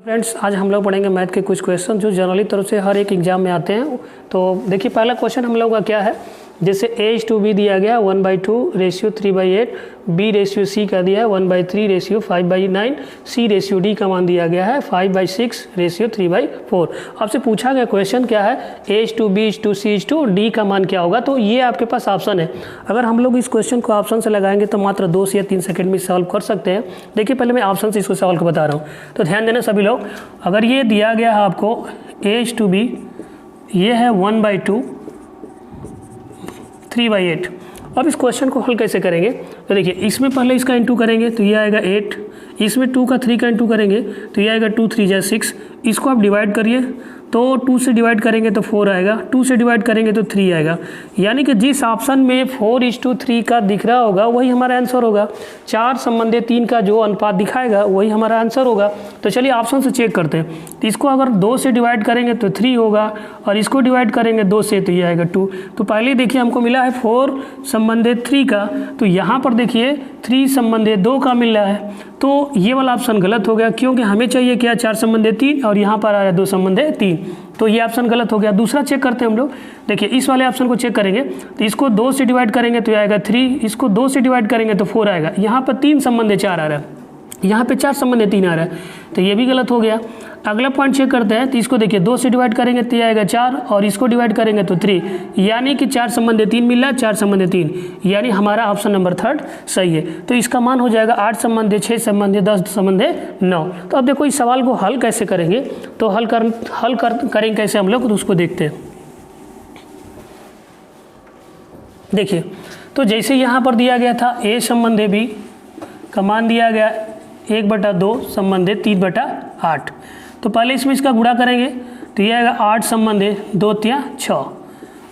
Friends, आज हम लोग पढ़ेंगे मैथ के कुछ क्वेश्चन जो जनरली तरफ से हर एक एग्जाम में आते हैं। तो देखिए, पहला क्वेश्चन हम लोग का क्या है। जैसे A/B दिया गया 1/2 रेशियो 3/8, B रेशियो C का दिया है 1/3 रेशियो 5/9, C रेशियो D का मान दिया गया है 5/6 रेशियो 3/4। आपसे पूछा गया क्वेश्चन क्या है, A/B C D का मान क्या होगा। तो ये आपके पास ऑप्शन है। अगर हम लोग इस क्वेश्चन को ऑप्शन से लगाएंगे तो मात्र 2 से या 3 सेकंड में सॉल्व कर सकते हैं। देखिए, पहले मैं ऑप्शन से इसको सॉल्व बता रहा हूँ, तो ध्यान देना सभी लोग। अगर ये दिया गया है आपको A/B, ये है 1/2 3/8। अब इस क्वेश्चन को हल कैसे करेंगे, तो देखिए, इसमें पहले इसका इंटू करेंगे तो ये आएगा 8, इसमें 2 का 3 का इंटू करेंगे तो ये आएगा 2 3 6। इसको आप डिवाइड करिए तो 2 से डिवाइड करेंगे तो 4 आएगा, 2 से डिवाइड करेंगे तो 3 आएगा। यानी कि जिस ऑप्शन में 4:3 का दिख रहा होगा वही हमारा आंसर होगा। 4:3 का जो अनुपात दिखाएगा वही हमारा आंसर होगा। तो चलिए ऑप्शन से चेक करते हैं। तो इसको अगर 2 से डिवाइड करेंगे तो 3 होगा, और इसको डिवाइड करेंगे 2 से तो ये आएगा 2। तो पहले देखिए, हमको मिला है 4/3 का, तो यहाँ पर देखिए 3/2 का मिल रहा है। तो ये वाला ऑप्शन गलत हो गया, क्योंकि हमें चाहिए क्या 4/3, और यहाँ पर आ रहा है 2/3। तो ये ऑप्शन गलत हो गया। दूसरा चेक करते हैं हम लोग। देखिए, इस वाले ऑप्शन को चेक करेंगे तो इसको 2 से डिवाइड करेंगे तो आएगा 3, इसको 2 से डिवाइड करेंगे तो 4 आएगा। यहाँ पर 3/4 आ रहा है, यहाँ पे 4/3 आ रहा है, तो ये भी गलत हो गया। अगला पॉइंट चेक करते हैं। तो इसको देखिए, 2 से डिवाइड करेंगे तो आएगा 4, और इसको डिवाइड करेंगे तो 3, यानी कि 4/3 मिल रहा है, 4/3, यानी हमारा ऑप्शन नंबर 3 सही है। तो इसका मान हो जाएगा 8/6, 10/9। तो अब देखो, इस सवाल को हल कैसे करेंगे, तो करेंगे कैसे हम लोग, तो उसको देखते हैं। देखिए, तो जैसे यहाँ पर दिया गया था A/B का मान दिया गया 1/2 संबंधित 3/8। तो पहले इसमें इसका गुणा करेंगे तो ये आएगा 8 संबंधित 2 3 6।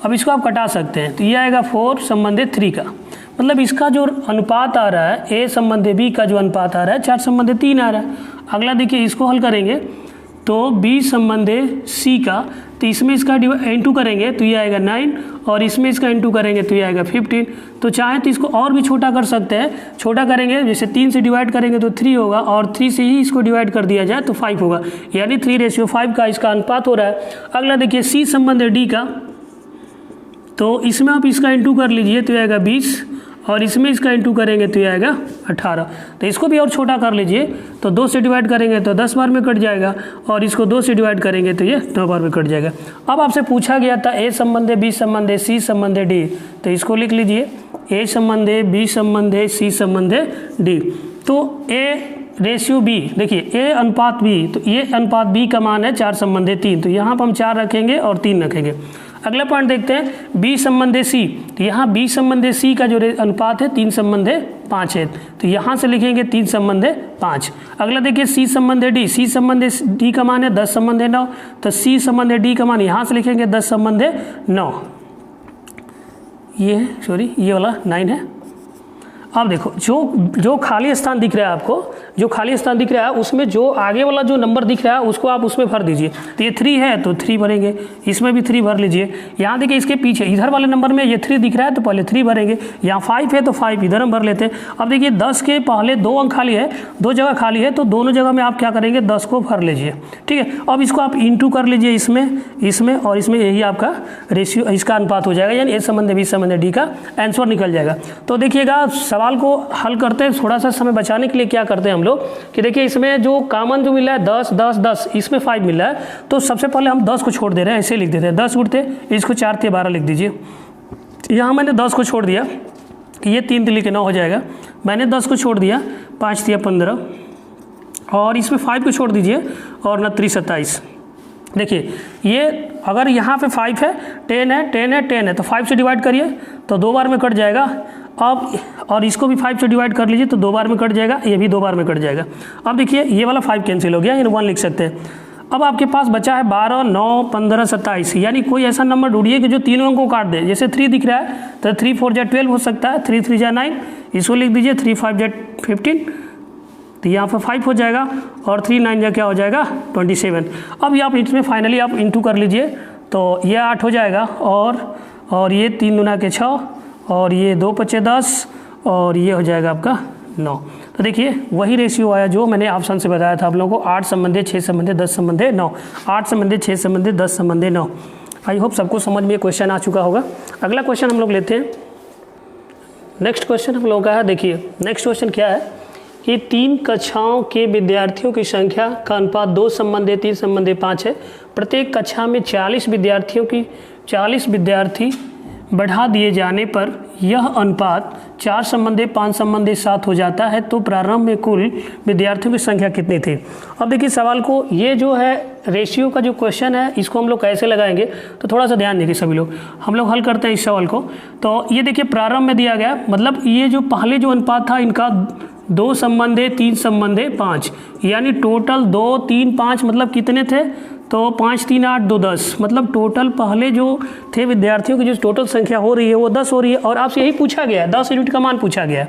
अब इसको आप कटा सकते हैं तो ये आएगा 4/3 का। मतलब इसका जो अनुपात आ रहा है A/B का जो अनुपात आ रहा है 4/3 आ रहा है। अगला देखिए, इसको हल करेंगे तो B/C का, तो इसमें इसका इंटू करेंगे तो ये आएगा 9, और इसमें इसका इंटू करेंगे तो ये आएगा 15। तो चाहे तो इसको और भी छोटा कर सकते हैं। छोटा करेंगे, जैसे 3 से डिवाइड करेंगे तो 3 होगा, और 3 से ही इसको डिवाइड कर दिया जाए तो 5 होगा, यानी 3:5 का इसका अनुपात हो रहा है। अगला देखिए, C/D का, तो इसमें आप इसका इंटू कर लीजिए तो ये आएगा 20, और इसमें इसका इंटू करेंगे तो ये आएगा 18। तो इसको भी और छोटा कर लीजिए, तो 2 से डिवाइड करेंगे तो 10 बार में कट जाएगा, और इसको 2 से डिवाइड करेंगे तो ये 9 बार में कट जाएगा। अब आपसे पूछा गया था A/B C/D, तो इसको लिख लीजिए A/B C/D। तो A/B, देखिए A/B, तो ये अनुपात B का मान है 4/3, तो यहाँ पर हम 4 रखेंगे और 3 रखेंगे। अगला पॉइंट देखते हैं B/C, तो यहाँ B/C का जो अनुपात है 3/5 है, तो यहाँ से लिखेंगे 3/5। अगला देखिए C/D का मान है 10/9, तो C/D का मान यहाँ से लिखेंगे 10/9। ये वाला 9 है। अब देखो, जो खाली स्थान दिख रहा है आपको, जो खाली स्थान दिख रहा है उसमें जो आगे वाला जो नंबर दिख रहा है उसको आप उसमें भर दीजिए। तो ये 3 है तो 3 भरेंगे, इसमें भी 3 भर लीजिए। यहाँ देखिए, इसके पीछे इधर वाले नंबर में ये 3 दिख रहा है तो पहले 3 भरेंगे। यहाँ 5 है तो 5 इधर हम भर लेते हैं। अब देखिए, 10 के पहले 2 अंक खाली है, 2 जगह खाली है, तो दोनों जगह में आप क्या करेंगे, 10 को भर लीजिए। ठीक है, अब इसको आप इंटू कर लीजिए इसमें और इसमें, यही आपका रेशियो, इसका अनुपात हो जाएगा, यानी A/B का आंसर निकल जाएगा। तो देखिएगा, सवाल को हल करते हैं थोड़ा सा समय बचाने के लिए क्या करते हैं हम लोग, कि देखिए इसमें जो कॉमन जो मिला है 10 10 10, इसमें 5 मिला है, तो सबसे पहले हम 10 को छोड़ दे रहे हैं, ऐसे लिख देते हैं 10 उड़ते, इसको 4 × 12 लिख दीजिए। यहाँ मैंने 10 को छोड़ दिया, ये 3 × 9 हो जाएगा। मैंने 10 को छोड़ दिया, 5 × 15, और इसमें 5 को छोड़ दीजिए, और 9 × 27। देखिए, ये अगर यहाँ पे 5 है, 10 है, तो 5 से डिवाइड करिए तो 2 बार में कट जाएगा। अब और इसको भी 5 से डिवाइड कर लीजिए तो 2 बार में कट जाएगा, ये भी 2 बार में कट जाएगा। अब देखिए, ये वाला 5 कैंसिल हो गया, यानी 1 लिख सकते हैं। अब आपके पास बचा है 12 9 15 27, यानी कोई ऐसा नंबर ढूंढिए कि जो तीनों अंकों को काट दे। जैसे 3 दिख रहा है तो 3 4 × 12 हो सकता है, 3 3 × 9, इसको लिख दीजिए 3 5 × 15, तो यहाँ पर 5 हो जाएगा, और 3 9 क्या हो जाएगा 27। अब ये आप इसमें फाइनली आप इंटू कर लीजिए तो ये 8 हो जाएगा, और ये 3 × 6, और ये 2 × 5 = 10, और ये हो जाएगा आपका 9। तो देखिए वही रेशियो आया जो मैंने ऑप्शन से बताया था आप लोगों को, 8 संबंधे 6 संबंधे 10 संबंधे 9, 8 संबंधे 6 संबंधे 10 संबंधे 9। आई होप सबको समझ में क्वेश्चन आ चुका होगा। अगला क्वेश्चन हम लोग लेते हैं। नेक्स्ट क्वेश्चन हम लोगों का है, देखिए नेक्स्ट क्वेश्चन क्या है कि 3 कक्षाओं के विद्यार्थियों की संख्या का अनुपात 2 संबंधे 3 संबंधे 5 है। प्रत्येक कक्षा में 40 विद्यार्थी बढ़ा दिए जाने पर यह अनुपात 4 संबंधे 5 संबंधे 7 हो जाता है, तो प्रारंभ में कुल विद्यार्थियों की संख्या कितनी थी। अब देखिए सवाल को, ये जो है रेशियो का जो क्वेश्चन है इसको हम लोग कैसे लगाएंगे, तो थोड़ा सा ध्यान देखिए सभी लोग। हम लोग हल करते हैं इस सवाल को। तो ये देखिए प्रारंभ में दिया गया, मतलब ये जो पहले जो अनुपात था इनका 2 संबंधे 3 संबंधे 5, यानी टोटल 2 3 5 मतलब कितने थे, तो 5 3 8 2 10, मतलब टोटल पहले जो थे विद्यार्थियों की जो टोटल संख्या हो रही है वो 10 हो रही है। और आपसे यही पूछा गया है, 10 यूनिट का मान पूछा गया है।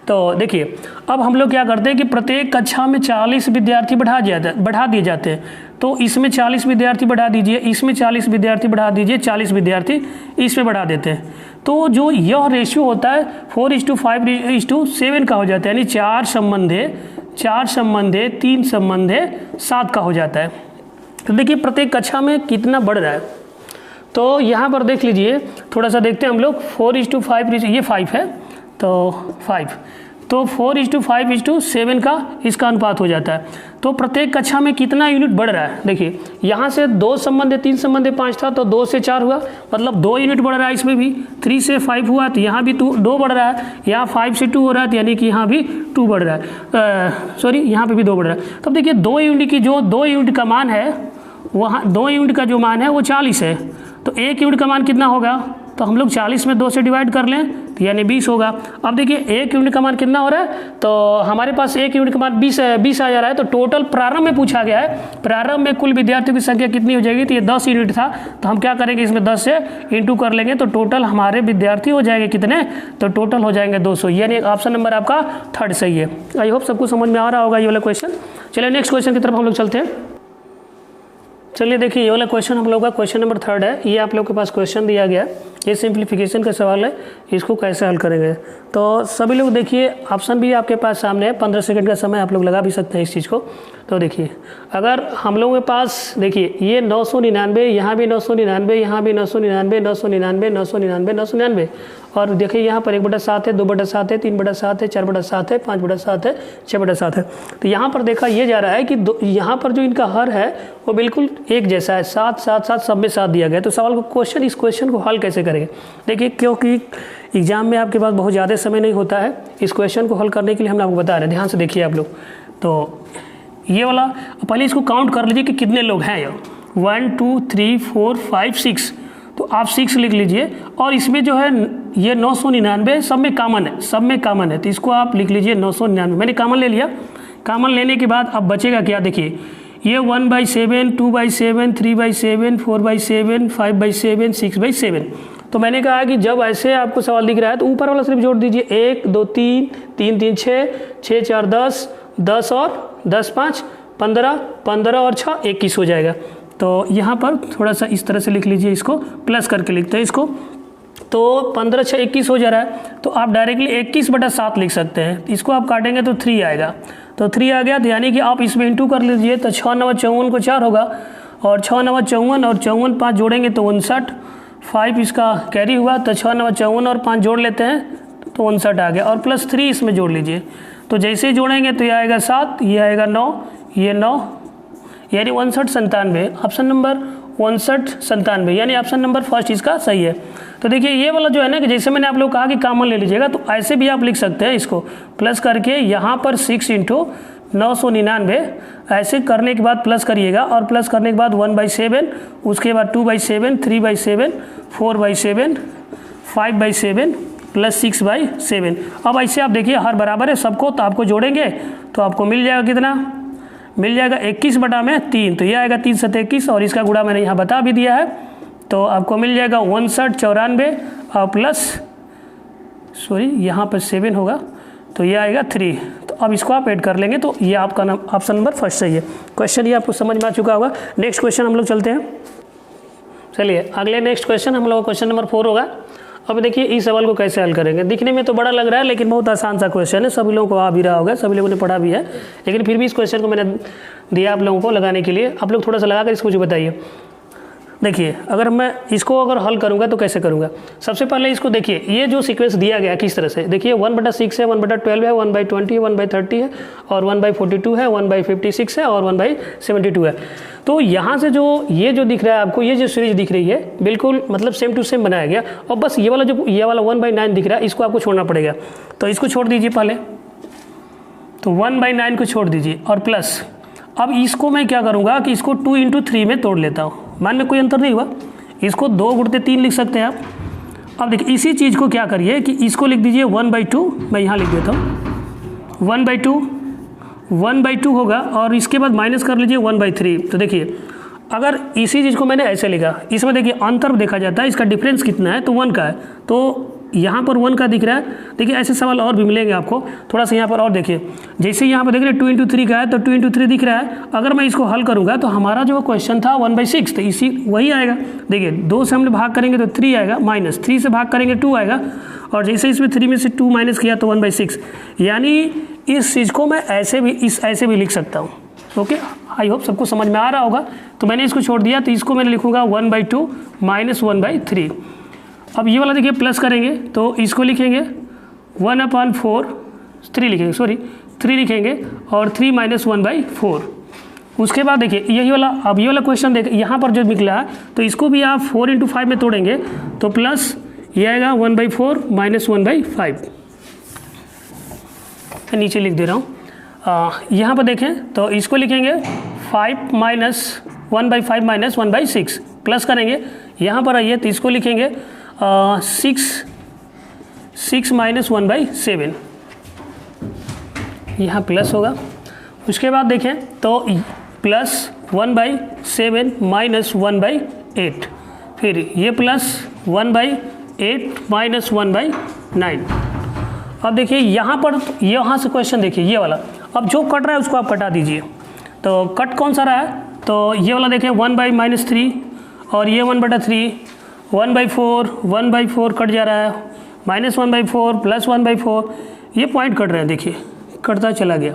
तो देखिए अब हम लोग क्या करते हैं कि प्रत्येक कक्षा में 40 विद्यार्थी बढ़ा दिए जाते हैं। तो इसमें 40 विद्यार्थी बढ़ा दीजिए, इसमें 40 विद्यार्थी बढ़ा दीजिए, 40 विद्यार्थी इसमें बढ़ा देते हैं। तो जो यह रेशियो होता है 4:5:7 का हो जाता है, यानी 4 संबंधे 3 संबंधे 7 का हो जाता है। तो देखिए प्रत्येक कक्षा में कितना बढ़ रहा है, तो यहाँ पर देख लीजिए, थोड़ा सा देखते हैं हम लोग। 4:5, ये 5 है तो 5, तो 4:5:7 का इसका अनुपात हो जाता है। तो प्रत्येक कक्षा में कितना यूनिट बढ़ रहा है, देखिए यहाँ से 2 संबंधे 3 संबंधे 5 था, तो 2 से 4 हुआ, मतलब 2 यूनिट बढ़ रहा है। इसमें भी 3 से 5 हुआ, तो यहाँ भी 2 बढ़ रहा है। यहाँ 5 से 2 हो रहा है, तो यानी कि यहाँ भी 2 बढ़ रहा है, सॉरी यहाँ पे भी 2 बढ़ रहा है। तब देखिए 2 यूनिट की जो 2 यूनिट का मान है, वहाँ 2 यूनिट का जो मान है वो 40 है, तो 1 यूनिट का मान कितना होगा, तो हम लोग 40 में 2 से डिवाइड कर लें तो यानी 20 होगा। अब देखिए 1 यूनिट का मान कितना हो रहा है, तो हमारे पास 1 यूनिट का मान 20 आ जा रहा है। तो टोटल प्रारंभ में पूछा गया है, प्रारंभ में कुल विद्यार्थियों की संख्या कितनी हो जाएगी, तो ये 10 यूनिट था, तो हम क्या करेंगे इसमें 10 से इंटू कर लेंगे, तो टोटल हमारे विद्यार्थी हो जाएंगे कितने, तो टोटल हो जाएंगे 200, यानी ऑप्शन नंबर आपका 3 सही है। आई होप सबको समझ में आ रहा होगा ये वाला क्वेश्चन। चलिए नेक्स्ट क्वेश्चन की तरफ हम लोग चलते हैं। चलिए देखिए ये वाला क्वेश्चन हम लोग का क्वेश्चन नंबर 3 है। ये आप लोग के पास क्वेश्चन दिया गया, ये सिंप्लीफिकेशन का सवाल है, इसको कैसे हल करेंगे। तो सभी लोग देखिए ऑप्शन भी आपके पास सामने है, 15 सेकंड का समय आप लोग लगा भी सकते हैं इस चीज़ को। तो देखिए अगर हम लोगों के पास, देखिए ये 999, यहाँ भी 999, यहाँ भी 999, 999, 999, 999, और देखिए यहाँ पर 1/7 है, 2/7 है, 3/7 है, 4/7 है, 5/7 है, 6/7 है। तो यहाँ पर देखा ये जा रहा है कि यहाँ पर जो इनका हर है वो बिल्कुल एक जैसा है, 7 7 7 सब में 7 दिया गया है। तो सवाल को इस क्वेश्चन को हल कैसे करेंगे, देखिए क्योंकि एग्जाम में आपके पास बहुत ज़्यादा समय नहीं होता है, इस क्वेश्चन को हल करने के लिए हम आपको बता रहे हैं, ध्यान से देखिए आप लोग। तो ये वाला पहले इसको काउंट कर लीजिए कि कितने लोग हैं, 1 2 3 4 5 6, तो आप 6 लिख लीजिए। और इसमें जो है ये 999 सब में कॉमन है, तो इसको आप लिख लीजिए 999, मैंने कॉमन ले लिया। कॉमन लेने के बाद अब बचेगा क्या, देखिए ये 1/7, 2/7, 3/7, 4/7, 5/7, 6/7। तो मैंने कहा कि जब ऐसे आपको सवाल दिख रहा है तो ऊपर वाला सिर्फ जोड़ दीजिए, 1 2 3 3 3 6 6 4 10 10 और 10 5 15 15 और 6 21 हो जाएगा। तो यहाँ पर थोड़ा सा इस तरह से लिख लीजिए, इसको प्लस करके लिखते हैं इसको। तो 15 6 21 हो जा रहा है, तो आप डायरेक्टली 21/7 लिख सकते हैं। इसको आप काटेंगे तो 3 आएगा, तो 3 आ गया, तो यानी कि आप इसमें इंटू कर लीजिए, तो 6 9 54 को 4 होगा, और 6 9 54 और 54 5 जोड़ेंगे तो 59, 5 इसका कैरी हुआ, तो 6 9 54 और 5 जोड़ लेते हैं तो 59 आ गया, और प्लस 3 इसमें जोड़ लीजिए। तो जैसे ही जोड़ेंगे तो ये आएगा 7, ये आएगा 9, ये 9, यानी 59 97, ऑप्शन नंबर 59 97, यानी ऑप्शन नंबर फर्स्ट इसका सही है। तो देखिए ये वाला जो है ना, कि जैसे मैंने आप लोग कहा कि कॉमन ले लीजिएगा, तो ऐसे भी आप लिख सकते हैं इसको प्लस करके, यहाँ पर 6 × 999, ऐसे करने के बाद प्लस करिएगा, और प्लस करने के बाद 1/7, उसके बाद 2/7, 3/7, 4/7, 5/7 प्लस 6/7। अब ऐसे आप देखिए हर बराबर है सबको, तो आपको जोड़ेंगे तो आपको मिल जाएगा कितना, मिल जाएगा 21/3, तो ये आएगा 3 7 21, और इसका गुणा मैंने यहाँ बता भी दिया है, तो आपको मिल जाएगा 59 94 और प्लस सॉरी यहाँ पर 7 होगा, तो ये आएगा 3। तो अब इसको आप ऐड कर लेंगे, तो ये आपका ऑप्शन नंबर फर्स्ट सही है। क्वेश्चन ये आपको समझ में आ चुका होगा। नेक्स्ट क्वेश्चन हम लोग चलते हैं। चलिए अगले नेक्स्ट क्वेश्चन हम लोग क्वेश्चन नंबर 4 होगा। अब देखिए इस सवाल को कैसे हल करेंगे। दिखने में तो बड़ा लग रहा है लेकिन बहुत आसान सा क्वेश्चन है, सभी लोगों को आ भी रहा होगा, सभी लोगों ने पढ़ा भी है, लेकिन फिर भी इस क्वेश्चन को मैंने दिया आप लोगों को लगाने के लिए। आप लोग थोड़ा सा लगा कर इसको मुझे बताइए। देखिए अगर मैं इसको अगर हल करूंगा तो कैसे करूंगा। सबसे पहले इसको देखिए, ये जो सीक्वेंस दिया गया किस तरह से, देखिए 1/6 है, 1/12 है, 1/20 है, 1/30 है और 1/42 है, 1/56 है और 1/72 है। तो यहाँ से जो ये जो दिख रहा है आपको, ये जो सीरीज दिख रही है बिल्कुल मतलब सेम टू सेम बनाया गया, और बस ये वाला जो ये वाला 1/9 दिख रहा है इसको आपको छोड़ना पड़ेगा। तो इसको छोड़ दीजिए पहले, तो 1/9 को छोड़ दीजिए और प्लस, अब इसको मैं क्या करूँगा कि इसको 2 × 3 में तोड़ लेता हूँ। मान में कोई अंतर नहीं हुआ, इसको 2 × 3 लिख सकते हैं आप। अब देखिए इसी चीज़ को क्या करिए कि इसको लिख दीजिए 1/2, मैं यहाँ लिख देता हूँ 1/2 होगा, और इसके बाद माइनस कर लीजिए 1/3। तो देखिए अगर इसी चीज़ को मैंने ऐसे लिखा, इसमें देखिए अंतर देखा जाता है, इसका डिफरेंस कितना है तो 1 का है, तो यहाँ पर 1 का दिख रहा है। देखिए ऐसे सवाल और भी मिलेंगे आपको, थोड़ा सा यहाँ पर और देखिए, जैसे यहाँ पर देख रहे हैं 2 × 3 का है तो 2 × 3 दिख रहा है। अगर मैं इसको हल करूँगा तो हमारा जो क्वेश्चन था 1/6, तो इसी वही आएगा। देखिए 2 से हम लोग भाग करेंगे तो 3 आएगा, माइनस 3 से भाग करेंगे 2 आएगा, और जैसे इसमें 3 में से 2 माइनस किया तो 1/6। यानी इस चीज़ को मैं ऐसे भी लिख सकता हूँ। ओके, आई होप सबको समझ में आ रहा होगा। तो मैंने इसको छोड़ दिया, तो इसको मैंने लिखूँगा 1/2 - 1/3। अब ये वाला देखिए प्लस करेंगे तो इसको लिखेंगे 1/4, 3 लिखेंगे, सॉरी 3 लिखेंगे और 3 - 1/4। उसके बाद देखिए यही वाला, अब ये वाला क्वेश्चन देखिए यहाँ पर जो निकला है तो इसको भी आप 4 × 5 में तोड़ेंगे तो प्लस ये आएगा 1/4 - 1/5। मैं नीचे लिख दे रहा हूँ, यहाँ पर देखें तो इसको लिखेंगे 5 - 1/5 - 1/6, प्लस करेंगे। यहाँ पर आइए तो इसको लिखेंगे 6 - 1/7, यहाँ प्लस होगा। उसके बाद देखें तो प्लस 1/7 - 1/8, फिर ये प्लस 1/8 - 1/9। अब देखिए यहाँ पर, यहाँ से क्वेश्चन देखिए ये वाला, अब जो कट रहा है उसको आप कटा दीजिए। तो कट कौन सा रहा है, तो ये वाला देखें 1/-3 और ये 1/3, 1/4 कट जा रहा है, -1/4 + 1/4, ये पॉइंट कट रहे हैं, देखिए कटता चला गया।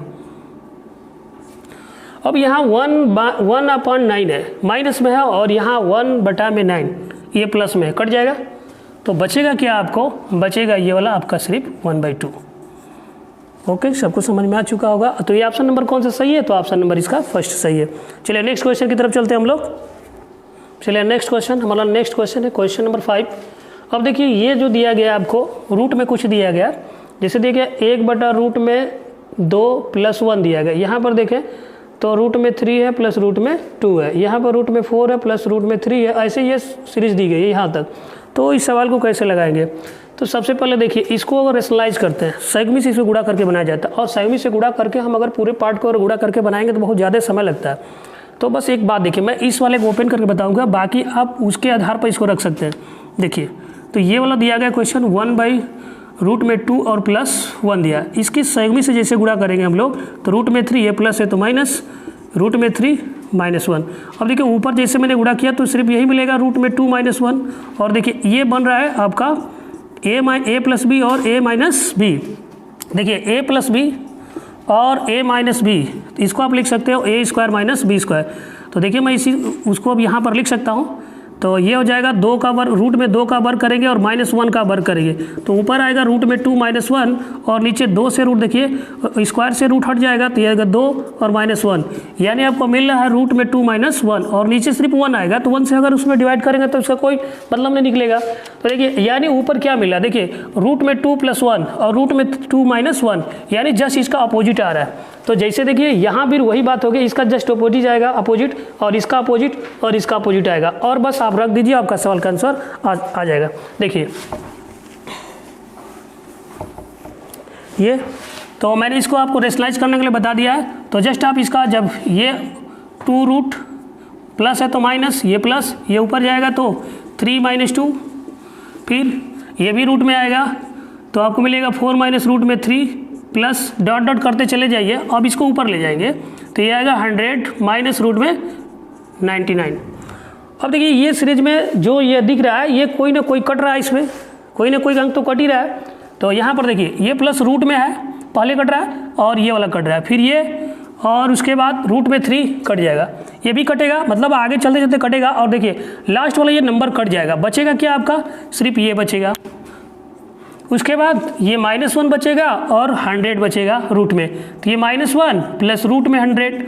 अब यहाँ 1/9 है, माइनस में है, और यहाँ 1/9 ये प्लस में है, कट जाएगा। तो बचेगा क्या आपको, बचेगा ये वाला आपका सिर्फ 1/2। ओके, सबको समझ में आ चुका होगा। तो ये ऑप्शन नंबर कौन सा सही है, तो ऑप्शन नंबर इसका फर्स्ट सही है। चलिए नेक्स्ट क्वेश्चन की तरफ चलते हैं हम लोग। चलिए नेक्स्ट क्वेश्चन, हमारा नेक्स्ट क्वेश्चन है क्वेश्चन नंबर 5। अब देखिए ये जो दिया गया आपको रूट में कुछ दिया गया, जैसे देखिए 1/√2 + 1 दिया गया। यहाँ पर देखें तो रूट में 3 है प्लस रूट में 2 है, यहाँ पर रूट में 4 है प्लस रूट में 3 है, ऐसे ये सीरीज दी गई है यहाँ तक। तो इस सवाल को कैसे लगाएंगे, तो सबसे पहले देखिए इसको अगर रेशनलाइज करते हैं, सैगमी से इसको गुणा करके बनाया जाता है, और सैगमी से गुणा करके हम अगर पूरे पार्ट को अगर गुणा करके बनाएंगे तो बहुत ज़्यादा समय लगता है। तो बस एक बात देखिए, मैं इस वाले को ओपन करके बताऊंगा, बाकी आप उसके आधार पर इसको रख सकते हैं। देखिए तो ये वाला दिया गया क्वेश्चन 1/√2 और +1 दिया, इसकी सैगमी से जैसे गुणा करेंगे हम लोग तो रूट में 3 ये प्लस है तो माइनस, रूट में 3 -1। अब देखिए ऊपर जैसे मैंने गुणा किया तो सिर्फ यही मिलेगा रूट में 2 - 1, और देखिए ये बन रहा है आपका a + b और a - b। देखिए a + b और a - b, इसको आप लिख सकते हो a² - b²। तो देखिए मैं इसी उसको अब यहाँ पर लिख सकता हूँ, तो ये हो जाएगा 2 का वर्ग, रूट में 2 का वर्ग करेंगे और -1 का वर्ग करेंगे, तो ऊपर आएगा रूट में 2 - 1 और नीचे 2 से रूट देखिए स्क्वायर से रूट हट जाएगा तो ये आएगा 2 और -1, यानी आपको मिल रहा है रूट में 2 - 1 और नीचे सिर्फ 1 आएगा, तो 1 से अगर उसमें डिवाइड करेंगे तो उसका कोई मतलब नहीं निकलेगा। तो देखिए यानी ऊपर क्या मिला, देखिए रूट में 2 + 1 और रूट में 2 - 1, यानी जस्ट इसका अपोजिट आ रहा है। तो जैसे देखिए यहाँ भी वही बात होगी, इसका जस्ट अपोजिट आएगा, अपोजिट, और इसका अपोजिट और इसका अपोजिट आएगा, और बस आप रख दीजिए, आपका सवाल का आंसर आ जाएगा। देखिए ये तो मैंने इसको आपको रेशनलाइज करने के लिए बता दिया है। तो जस्ट आप इसका, जब ये 2 रूट प्लस है तो माइनस, ये प्लस, ये ऊपर जाएगा तो 3 - 2, फिर ये भी रूट में आएगा तो आपको मिलेगा 4 - रूट में 3 प्लस डॉट डॉट करते चले जाइए। अब इसको ऊपर ले जाएंगे तो ये आएगा 100 - रूट में 99। अब देखिए ये सीरीज में जो ये दिख रहा है, ये कोई ना कोई कट रहा है, इसमें कोई ना कोई अंक तो कट ही रहा है। तो यहाँ पर देखिए ये प्लस रूट में है, पहले कट रहा है और ये वाला कट रहा है, फिर ये और उसके बाद रूट में 3 कट जाएगा, ये भी कटेगा, मतलब आगे चलते चलते कटेगा। और देखिए लास्ट वाला ये नंबर कट जाएगा, बचेगा क्या आपका, सिर्फ ये बचेगा। उसके बाद ये -1 बचेगा और 100 बचेगा रूट में। तो ये -1 प्लस रूट में 100,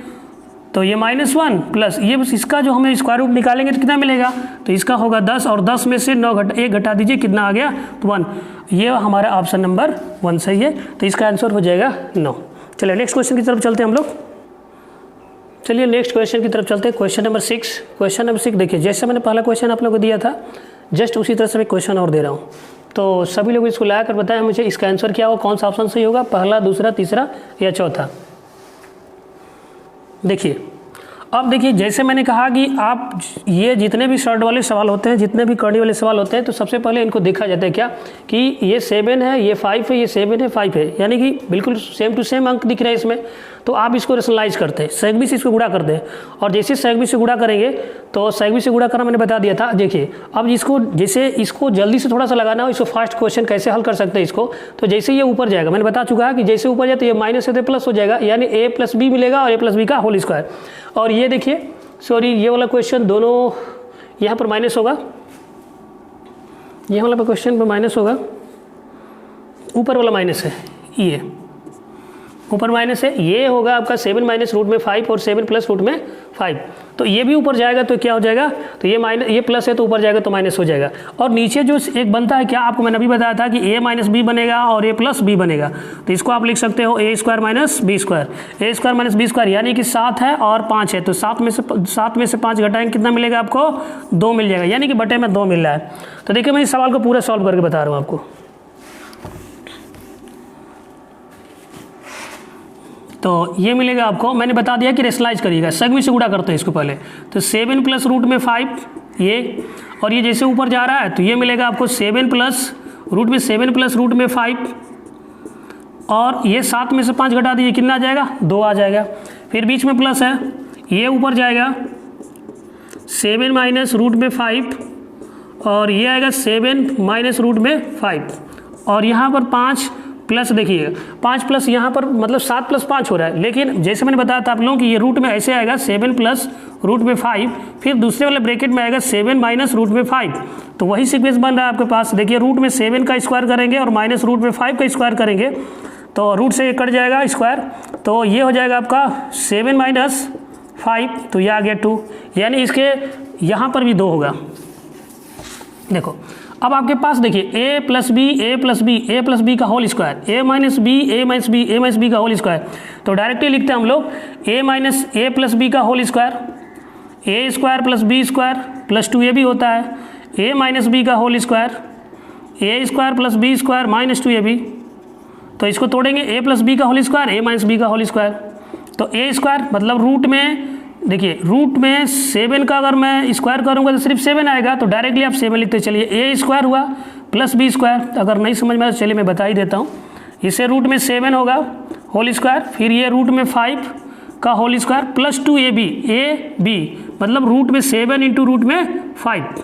तो ये -1 प्लस ये बस इसका जो हमें स्क्वायर रूट निकालेंगे तो कितना मिलेगा, तो इसका होगा 10 और 10 में से 1 घटा दीजिए, कितना आ गया, तो 1। ये हमारा ऑप्शन नंबर 1 सही है, तो इसका आंसर हो जाएगा 9। चलिए नेक्स्ट क्वेश्चन की तरफ चलते हैं हम लोग। चलिए नेक्स्ट क्वेश्चन की तरफ चलते हैं, क्वेश्चन नंबर 6। क्वेश्चन नंबर 6 देखिए, जैसे मैंने पहला क्वेश्चन आप लोगों को दिया था जस्ट उसी तरह से मैं क्वेश्चन और दे रहा हूँ। तो सभी लोग इसको ला कर बताएं मुझे इसका आंसर क्या होगा, कौन सा ऑप्शन सही होगा, पहला, दूसरा, तीसरा या चौथा। देखिए अब देखिए, जैसे मैंने कहा कि आप ये जितने भी शॉर्ट वाले सवाल होते हैं, जितने भी कड़ी वाले सवाल होते हैं, तो सबसे पहले इनको देखा जाता है क्या कि ये 7 है, ये 5 है, ये 7 है, 5 है, यानी कि बिल्कुल सेम टू सेम अंक दिख रहे हैं इसमें। तो आप इसको रेशनलाइज करते हैं, सेगवी से इसको गुणा करते हैं, और जैसे सेगवी से गुणा करेंगे तो सेगवी से गुणा करना मैंने बता दिया था। देखिए अब इसको जैसे इसको जल्दी से थोड़ा सा लगाना हो, इसको फास्ट क्वेश्चन कैसे हल कर सकते हैं इसको, तो जैसे ये ऊपर जाएगा, मैंने बता चुका है कि जैसे ऊपर जाए तो ये माइनस है तो प्लस हो जाएगा, यानी a + b मिलेगा और a + b का होल स्क्वायर। और ये देखिए सॉरी ये वाला क्वेश्चन दोनों यहाँ पर माइनस होगा, ये वाला क्वेश्चन पर माइनस होगा, ऊपर वाला माइनस है, ये ऊपर माइनस है, ये होगा आपका 7 माइनस रूट में 5 और 7 प्लस रूट में 5। तो ये भी ऊपर जाएगा तो क्या हो जाएगा, तो ये माइनस, ये प्लस है तो ऊपर जाएगा तो माइनस हो जाएगा। और नीचे जो एक बनता है क्या, आपको मैंने अभी बताया था कि a - b बनेगा और a + b बनेगा। तो इसको आप लिख सकते हो a² - b², a² - b², यानी कि 7 है और 5 है, तो 7 में से 5 घटाएंगे कितना मिलेगा आपको, 2 मिल जाएगा, यानी कि बटे में 2 मिल रहा है। तो देखिए मैं इस सवाल को पूरा सॉल्व करके बता रहा हूँ आपको। तो ये मिलेगा आपको, मैंने बता दिया कि रेशनलाइज करिएगा, सेगवी से गुणा करते हैं इसको पहले। तो 7 प्लस रूट में 5 ये, और ये जैसे ऊपर जा रहा है तो ये मिलेगा आपको 7 प्लस रूट में 5, और ये 7 में से 5 घटा दीजिए, कितना आ जाएगा, 2 आ जाएगा। फिर बीच में प्लस है, ये ऊपर जाएगा 7 माइनस रूट में 5, और ये आएगा 7 माइनस रूट में 5, और यहाँ पर 5 प्लस, देखिए 5 प्लस यहाँ पर मतलब 7 + 5 हो रहा है, लेकिन जैसे मैंने बताया था आप लोगों कि ये रूट में ऐसे आएगा 7 प्लस रूट में 5, फिर दूसरे वाले ब्रैकेट में आएगा 7 माइनस रूट में 5। तो वही सीक्वेंस बन रहा है आपके पास। देखिए रूट में 7 का स्क्वायर करेंगे और माइनस रूट में 5 का स्क्वायर करेंगे, तो रूट से कट जाएगा स्क्वायर, तो ये हो जाएगा आपका 7 माइनस 5, तो ये आ गया 2, यानी इसके यहाँ पर भी 2 होगा। देखो अब आपके पास देखिए a + b का होल स्क्वायर, a - b का होल स्क्वायर, तो डायरेक्टली लिखते हैं हम लोग a + b का whole square, a² + b² + 2ab होता है, a - b का whole square, a² + b² - 2ab। तो इसको तोड़ेंगे, a + b का होल स्क्वायर, a - b का होल स्क्वायर, तो a² मतलब रूट में, देखिए रूट में 7 का अगर मैं स्क्वायर करूंगा तो सिर्फ 7 आएगा, तो डायरेक्टली आप 7 लिखते चलिए, a² हुआ प्लस b²। अगर नहीं समझ में आए तो चलिए मैं बता ही देता हूँ। इसे रूट में 7 होगा होल स्क्वायर, फिर ये रूट में 5 का whole square plus 2ab, ab मतलब रूट में 7 इंटू रूट में 5,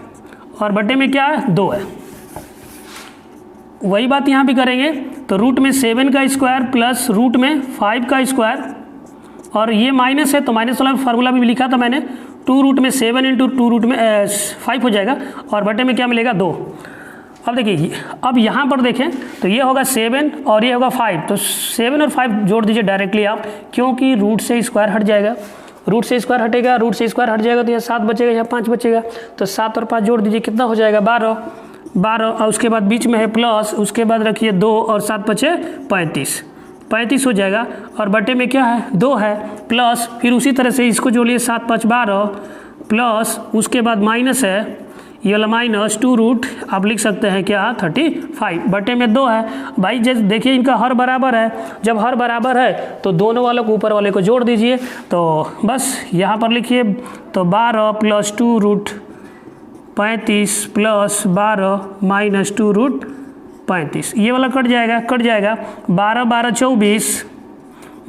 और बटे में क्या है, 2 है। वही बात यहाँ भी करेंगे, तो रूट में 7 का स्क्वायर प्लस रूट में 5 का स्क्वायर, और ये माइनस है तो माइनस वाला फार्मूला भी लिखा था मैंने, 2 रूट में 7 इंटू 2 रूट में 5 हो जाएगा, और बटे में क्या मिलेगा, 2। अब देखिए अब यहाँ पर देखें तो ये होगा 7 और ये होगा 5, तो 7 और 5 जोड़ दीजिए डायरेक्टली आप, क्योंकि रूट से स्क्वायर हट जाएगा, रूट से स्क्वायर हटेगा, रूट से स्क्वायर हट जाएगा तो यहाँ 7 बचेगा, यहाँ 5 बचेगा, तो 7 और 5 जोड़ दीजिए, कितना हो जाएगा, 12, और उसके बाद बीच में है प्लस, उसके बाद रखिए 2 और 7 बचे 35 हो जाएगा, और बटे में क्या है, 2 है, प्लस फिर उसी तरह से इसको जोड़िए, 7 5 12 प्लस उसके बाद माइनस है, ये वाला माइनस 2 रूट आप लिख सकते हैं क्या, 35 बटे में 2 है। भाई जैसे देखिए इनका हर बराबर है, जब हर बराबर है तो दोनों वालों को ऊपर वाले को जोड़ दीजिए, तो बस यहाँ पर लिखिए, तो 12 plus 2 root 35 plus 12 minus 2 root 35, ये वाला कट जाएगा, 12 12 24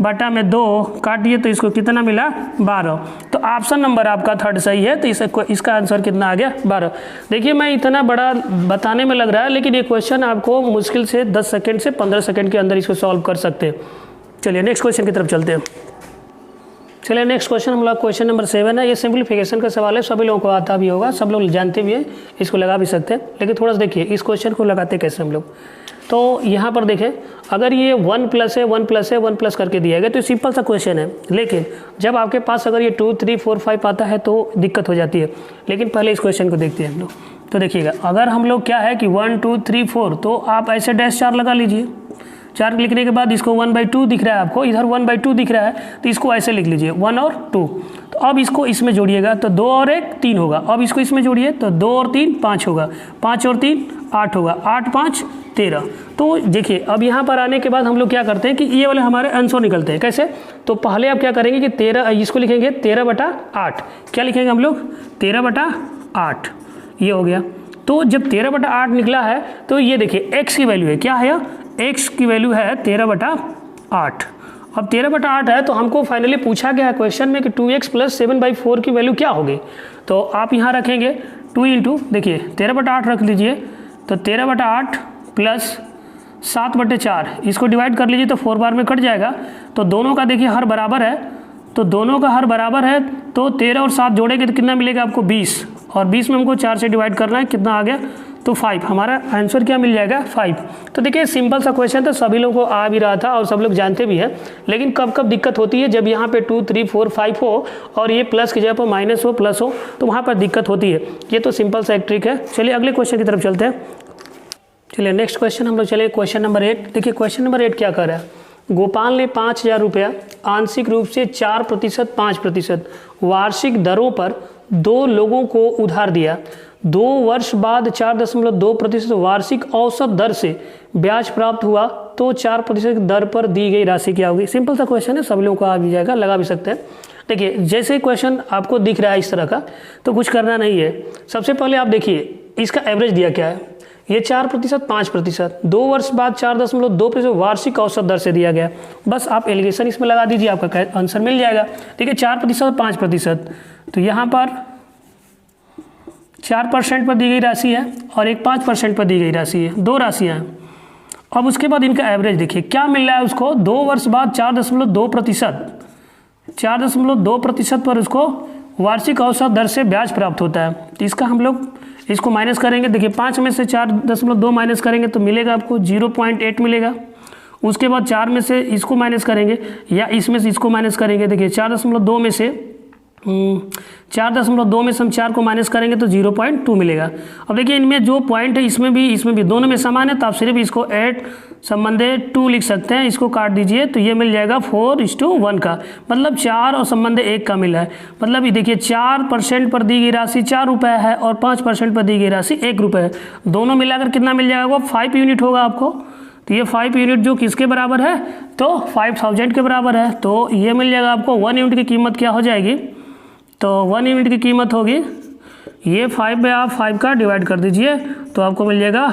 बटा में 2 काटिए तो इसको कितना मिला 12। तो ऑप्शन नंबर आपका थर्ड सही है। तो इसका आंसर कितना आ गया 12। देखिए मैं इतना बड़ा बताने में लग रहा है, लेकिन ये क्वेश्चन आपको मुश्किल से 10 सेकंड से 15 सेकंड के अंदर इसको सॉल्व कर सकते हैं। चलिए नेक्स्ट क्वेश्चन की तरफ चलते हैं। चलिए नेक्स्ट क्वेश्चन हम लोग क्वेश्चन नंबर 7 है। ये सिंप्लीफिकेशन का सवाल है, सभी लोगों को आता भी होगा, सब लोग जानते भी हैं, इसको लगा भी सकते हैं। लेकिन थोड़ा सा देखिए इस क्वेश्चन को लगाते कैसे हम लोग। तो यहाँ पर देखें, अगर ये 1 प्लस है 1 प्लस है 1 प्लस करके दिया गया तो सिंपल सा क्वेश्चन है। लेकिन जब आपके पास अगर ये 2 3 4 5 आता है तो दिक्कत हो जाती है। लेकिन पहले इस क्वेश्चन को देखते हैं हम लोग। तो देखिएगा, अगर हम लोग क्या है कि 1 2 3 4, तो आप ऐसे डैश 4 लगा लीजिए। 4 लिखने के बाद इसको 1/2 दिख रहा है आपको, इधर 1/2 दिख रहा है, तो इसको ऐसे लिख लीजिए 1 और 2। तो अब इसको इसमें जोड़िएगा तो 2 और 1 3 होगा। अब इसको इसमें जोड़िए तो 2 और 3 5 होगा, 5 और 3 8 होगा, 8 5 13। तो देखिए अब यहाँ पर आने के बाद हम लोग क्या करते हैं कि ये वाले हमारे आंसर निकलते हैं। कैसे? तो पहले आप क्या करेंगे कि 13, इसको लिखेंगे 13/8। क्या लिखेंगे हम लोग? 13/8। ये हो गया। तो जब 13/8 निकला है तो ये देखिए x की वैल्यू है, क्या है? x की वैल्यू है 13/8। अब 13/8 है तो हमको फाइनली पूछा गया है क्वेश्चन में कि 2x + 7/4 की वैल्यू क्या होगी। तो आप यहाँ रखेंगे 2 इंटू, देखिए 13/8 रख लीजिए, तो 13/8 प्लस 7/4, इसको डिवाइड कर लीजिए तो 4 बार में कट जाएगा। तो दोनों का देखिए हर बराबर है, तो दोनों का हर बराबर है, तो 13 और 7 जोड़ेंगे तो कितना मिलेगा आपको 20, और 20 में हमको 4 से डिवाइड करना है, कितना आ गया? तो 5। हमारा आंसर क्या मिल जाएगा? 5। तो देखिए सिंपल सा क्वेश्चन था, सभी लोगों को आ भी रहा था और सब लोग जानते भी हैं। लेकिन कब कब दिक्कत होती है, जब यहाँ पे 2 3 4 5 हो और ये प्लस की जगह पर माइनस हो प्लस हो, तो वहाँ पर दिक्कत होती है। ये तो सिंपल सा एक ट्रिक है। चलिए अगले क्वेश्चन की तरफ चलते हैं। चलिए नेक्स्ट क्वेश्चन हम लोग चलिए क्वेश्चन नंबर 8। देखिए क्वेश्चन नंबर 8 क्या कर रहा है। गोपाल ने 5000 रुपया आंशिक रूप से 4% 5% वार्षिक दरों पर 2 लोगों को उधार दिया। 2 वर्ष बाद 4.2% वार्षिक औसत दर से ब्याज प्राप्त हुआ, तो 4% दर पर दी गई राशि क्या होगी? सिंपल सा क्वेश्चन है, सब लोगों को आ भी जाएगा, लगा भी सकते हैं। देखिए जैसे क्वेश्चन आपको दिख रहा है इस तरह का, तो कुछ करना नहीं है। सबसे पहले आप देखिए इसका एवरेज दिया क्या है, ये 4% 5%, 2 वर्ष बाद 4.2% वार्षिक औसत दर से दिया गया। बस आप एलिगेशन इसमें लगा दीजिए, आपका आंसर मिल जाएगा। ठीक है, 4% 5%, तो यहाँ पर 4% पर दी गई राशि है और एक 5% पर दी गई राशि है, 2 राशियाँ हैं। अब उसके बाद इनका एवरेज देखिए क्या मिल रहा है उसको। 2 वर्ष बाद 4.2% पर उसको वार्षिक औसत दर से ब्याज प्राप्त होता है। तो इसका हम लोग इसको माइनस करेंगे। देखिए 5 में से 4.2 माइनस करेंगे तो मिलेगा आपको 0.8 मिलेगा। उसके बाद 4 में से इसको माइनस करेंगे या इसमें से इसको माइनस करेंगे। देखिए 4.2 में से 4.2 में से हम 4 को माइनस करेंगे तो 0.2 मिलेगा। अब देखिए इनमें जो पॉइंट है इसमें भी दोनों में समान है, तो आप सिर्फ इसको 8 संबंधे 2 लिख सकते हैं। इसको काट दीजिए तो ये मिल जाएगा 4:1 का, मतलब 4 और संबंधे 1 का मिला है। मतलब ये देखिए 4% पर दी गई राशि 4 रुपये है और 5% पर दी गई राशि 1 रुपये है। दोनों मिलाकर कितना मिल जाएगा? वो 5 यूनिट होगा आपको। तो ये 5 यूनिट जो किसके बराबर है? तो 5000 के बराबर है। तो ये मिल जाएगा आपको। 1 यूनिट की कीमत क्या हो जाएगी? तो 1 यूनिट की कीमत होगी, ये 5 में आप 5 का डिवाइड कर दीजिए तो आपको मिल जाएगा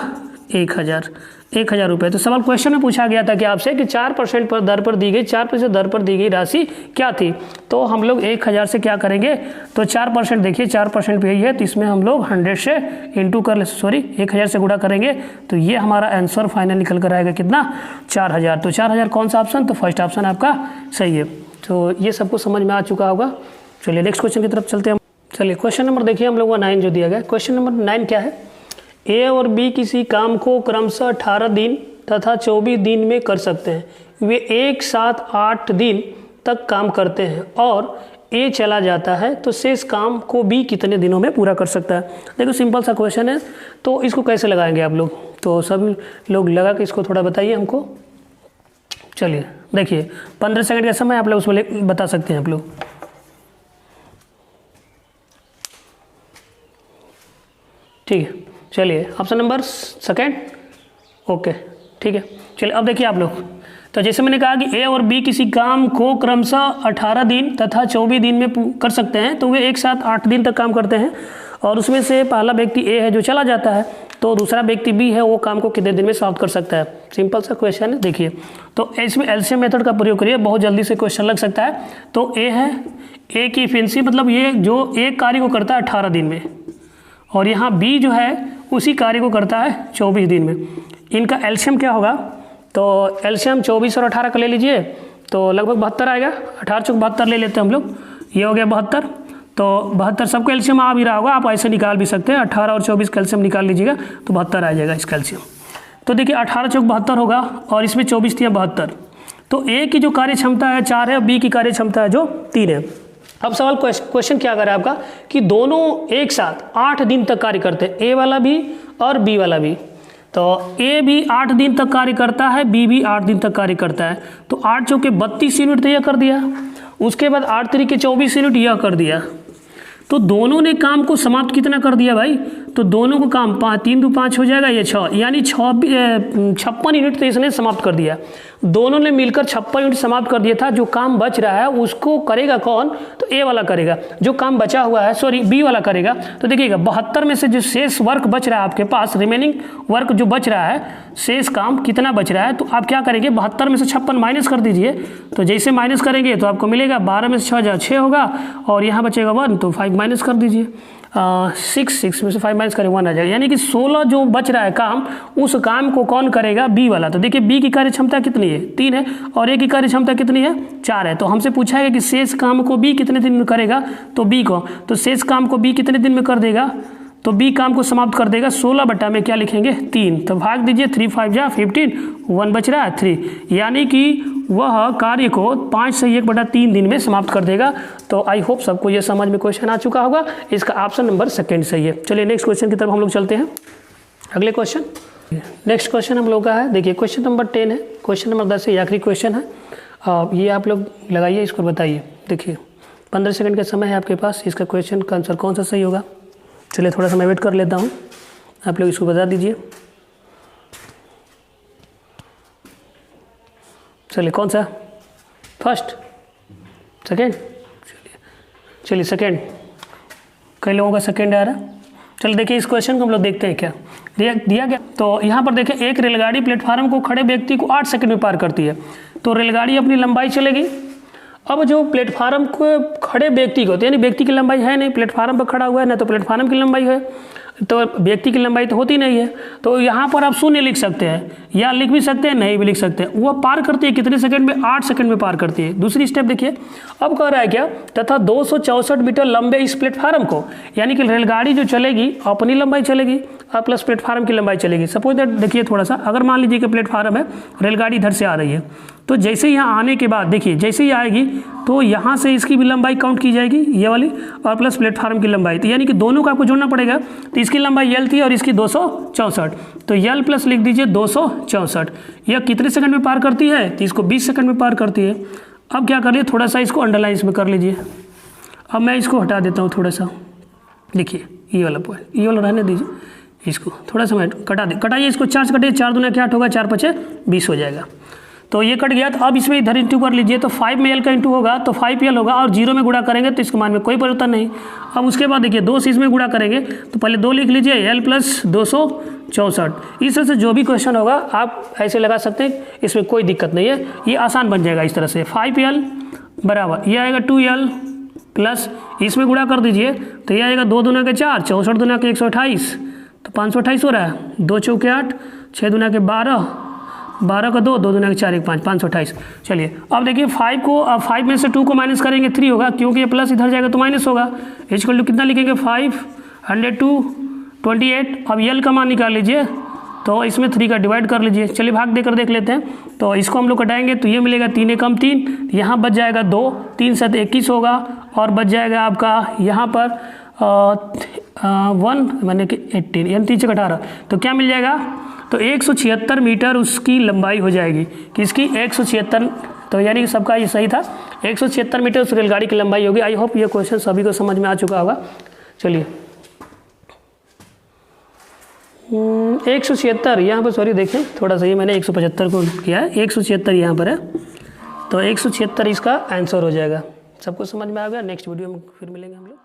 1000 रुपये। तो सवाल क्वेश्चन में पूछा गया था कि आपसे कि 4% पर दर पर दी गई 4% दर पर दी गई राशि क्या थी। तो हम लोग 1000 से क्या करेंगे, तो 4% देखिए 4% पे ही है, तो इसमें हम लोग 100 से इंटू कर 1000 से गुणा करेंगे तो ये हमारा आंसर फाइनल निकल कर आएगा कितना? 4000। तो 4000 कौन सा ऑप्शन? तो फर्स्ट ऑप्शन आपका सही है। तो ये सबको समझ में आ चुका होगा। चलिए नेक्स्ट क्वेश्चन की तरफ चलते हैं। चलिए क्वेश्चन नंबर देखिए हम लोग का 9 जो दिया गया। क्वेश्चन नंबर 9 क्या है? ए और बी किसी काम को क्रमशः 18 दिन तथा 24 दिन में कर सकते हैं। वे एक साथ 8 दिन तक काम करते हैं और ए चला जाता है, तो शेष काम को बी कितने दिनों में पूरा कर सकता है? देखो सिंपल सा क्वेश्चन है, तो इसको कैसे लगाएंगे आप लोग? तो सभी लोग लगा के इसको थोड़ा बताइए हमको। चलिए देखिए 15 सेकंड का समय आप लोग उसमें बता सकते हैं आप लोग। ठीक है, चलिए ऑप्शन नंबर 2 ओके, ठीक है। चलिए अब देखिए आप लोग, तो जैसे मैंने कहा कि ए और बी किसी काम को क्रमशः 18 दिन तथा 24 दिन में कर सकते हैं, तो वे एक साथ 8 दिन तक काम करते हैं और उसमें से पहला व्यक्ति ए है जो चला जाता है। तो दूसरा व्यक्ति बी है वो काम को कितने दिन में समाप्त कर सकता है। सिंपल सा क्वेश्चन है। देखिए तो इसमें एलसीएम मेथड का प्रयोग करिए, बहुत जल्दी से क्वेश्चन लग सकता है। तो ए है, ए की इफिशिएंसी मतलब ये जो एक कार्य को करता है 18 दिन में, और यहाँ बी जो है उसी कार्य को करता है 24 दिन में। इनका एलसीएम क्या होगा, तो एलसीएम 24 और 18 का ले लीजिए तो लगभग 72 आएगा। 18 चौक 72 ले लेते हैं हम लोग, ये हो गया 72। तो 72 सबको एलसीएम आ भी रहा होगा, आप ऐसे निकाल भी सकते हैं। 18 और 24 का एलसीएम निकाल लीजिएगा तो 72 आ जाएगा इसका एलसीएम। तो देखिए 18 चौक 72 होगा और इसमें 24 थी 72। तो ए की जो कार्य क्षमता है 4 है और बी की कार्य क्षमता है जो 3 है। अब सवाल क्वेश्चन क्या कर रहा है आपका कि दोनों एक साथ 8 दिन तक कार्य करते हैं, ए वाला भी और बी वाला भी। तो ए भी 8 दिन तक कार्य करता है, बी भी 8 दिन तक कार्य करता है। तो 8 चौके 32 यूनिट तो यह कर दिया, उसके बाद 8 तरीके 24 यूनिट यह कर दिया। तो दोनों ने काम को समाप्त कितना कर दिया भाई, तो दोनों को काम 3 2 5 हो जाएगा, ये 6 यानी 56 यूनिट तो इसने समाप्त कर दिया। दोनों ने मिलकर 56 यूनिट समाप्त कर दिया था। जो काम बच रहा है उसको करेगा कौन, तो ए वाला करेगा। जो काम बचा हुआ है सॉरी बी वाला करेगा। तो देखिएगा 72 में से जो शेष वर्क बच रहा है आपके पास, रिमेनिंग वर्क जो बच रहा है, शेष काम कितना बच रहा है, तो आप क्या करेंगे 72 में से 56 माइनस कर दीजिए। तो जैसे माइनस करेंगे तो आपको मिलेगा 12 में से 6 जाए 6 होगा, और यहाँ बचेगा 1 तो 5 माइनस कर दीजिए। 6 में से 5 माइनस करें 1 आ जाएगा, यानी कि 16 जो बच रहा है काम, उस काम को कौन करेगा, बी वाला। तो देखिए बी की कार्य क्षमता कितनी है 3 है और ए की कार्य क्षमता कितनी है 4 है। तो हमसे पूछा है कि शेष काम को बी कितने दिन में करेगा, तो बी को, तो शेष काम को बी कितने दिन में कर देगा, तो बी काम को समाप्त कर देगा 16 बटा में क्या लिखेंगे 3। तो भाग दीजिए 3 5 जा 15, 1 बच रहा है 3, यानी कि वह कार्य को 5 से 1/3 दिन में समाप्त कर देगा। तो आई होप सबको ये समझ में क्वेश्चन आ चुका होगा। इसका ऑप्शन नंबर सेकंड सही है। चलिए नेक्स्ट क्वेश्चन की तरफ हम लोग चलते हैं। अगले क्वेश्चन, नेक्स्ट क्वेश्चन हम लोग का है, देखिए क्वेश्चन नंबर 10 है। क्वेश्चन नंबर 10 से आखिरी क्वेश्चन है। ये आप लोग लगाइए, इसको बताइए। देखिए 15 सेकंड का समय है आपके पास, इसका क्वेश्चन का आंसर कौन सा सही होगा। चलिए थोड़ा सा मैं वेट कर लेता हूँ, आप लोग इसको बता दीजिए। चलिए कौन सा, फर्स्ट, सेकेंड, चलिए सेकेंड, कई लोगों का सेकेंड आ रहा है। चलिए देखिए इस क्वेश्चन को हम लोग देखते हैं क्या दिया गया। तो यहाँ पर देखिए एक रेलगाड़ी प्लेटफार्म को खड़े व्यक्ति को 8 सेकंड में पार करती है। तो रेलगाड़ी अपनी लंबाई चलेगी। अब जो प्लेटफार्म को खड़े व्यक्ति को, तो यानी व्यक्ति की लंबाई है नहीं, प्लेटफार्म पर खड़ा हुआ है ना, तो प्लेटफार्म की लंबाई है, तो व्यक्ति की लंबाई तो होती नहीं है। तो यहाँ पर आप शून्य लिख सकते हैं, या लिख भी सकते हैं, नहीं भी लिख सकते हैं। वह पार करती है कितने सेकंड में, 8 सेकंड में पार करती है। दूसरी स्टेप देखिए, अब कह रहा है क्या, तथा 264 मीटर लंबे इस प्लेटफार्म को, यानी कि रेलगाड़ी जो चलेगी अपनी लंबाई चलेगी और प्लस प्लेटफार्म की लंबाई चलेगी। सपोज दैट देखिए थोड़ा सा, अगर मान लीजिए कि प्लेटफार्म है, रेलगाड़ी इधर से आ रही है, तो जैसे यहाँ आने के बाद देखिए जैसे ही आएगी तो यहाँ से इसकी भी लंबाई काउंट की जाएगी, ये वाली, और प्लस प्लेटफार्म की लंबाई। तो यानी कि दोनों को आपको जोड़ना पड़ेगा। तो इसकी लंबाई L थी और इसकी 264, तो L प्लस लिख दीजिए 264। यह कितने सेकंड में पार करती है, तो इसको 20 सेकंड में पार करती है। अब क्या कर लिए, थोड़ा सा इसको अंडरलाइन में कर लीजिए। अब मैं इसको हटा देता हूँ थोड़ा सा, देखिए ये वाला पॉइंट, ये वाला रहने दीजिए, इसको थोड़ा सा मैं कटाइए इसको। 4 से कटिए, 4 दूना क्या 8 होगा, 4 5 20 हो जाएगा। तो ये कट गया। तो अब इसमें इधर इंटू कर लीजिए, तो 5 में L का इंटू होगा तो 5L होगा, और 0 में गुणा करेंगे तो इसके मान में कोई परिवर्तन नहीं। अब उसके बाद देखिए 2 से इसमें गुणा करेंगे तो पहले 2 लिख लीजिए, L प्लस 264। इस तरह से जो भी क्वेश्चन होगा आप ऐसे लगा सकते हैं, इसमें कोई दिक्कत नहीं है, ये आसान बन जाएगा इस तरह से। 5L बराबर ये आएगा 2L प्लस इसमें गुणा कर दीजिए, तो ये आएगा 2 दूना के 4, 64 दूना के 128, तो 528 हो रहा है। 2 चौके 8, 6 दूना के 12, 12 का 2, 2 दूना के 4 1 5, 528। चलिए अब देखिए 5 में से 2 को माइनस करेंगे 3 होगा, क्योंकि ये प्लस इधर जाएगा तो माइनस होगा। इक्वल टू कितना लिखेंगे 5 102 28। अब L का मान निकाल लीजिए, तो इसमें 3 का डिवाइड कर लीजिए। चलिए भाग देकर देख लेते हैं। तो इसको हम लोग कटाएंगे तो ये मिलेगा 3 एकम 3, यहाँ बच जाएगा 2, 3 7 21 होगा, और बच जाएगा आपका यहाँ पर 1 मैंने कि 18, यानी 3 से 18, तो क्या मिल जाएगा, तो 176 मीटर उसकी लंबाई हो जाएगी। किसकी, 176। तो यानी कि सबका ये सही था, 176 मीटर उस रेलगाड़ी की लंबाई होगी। आई होप ये क्वेश्चन सभी को समझ में आ चुका होगा। चलिए 176 यहाँ पर, सॉरी देखें थोड़ा सा, ये मैंने 175 को किया है, 176 यहाँ पर है, तो 176 इसका आंसर हो जाएगा। सबको समझ में आ गया। नेक्स्ट वीडियो में फिर मिलेंगे हम लोग।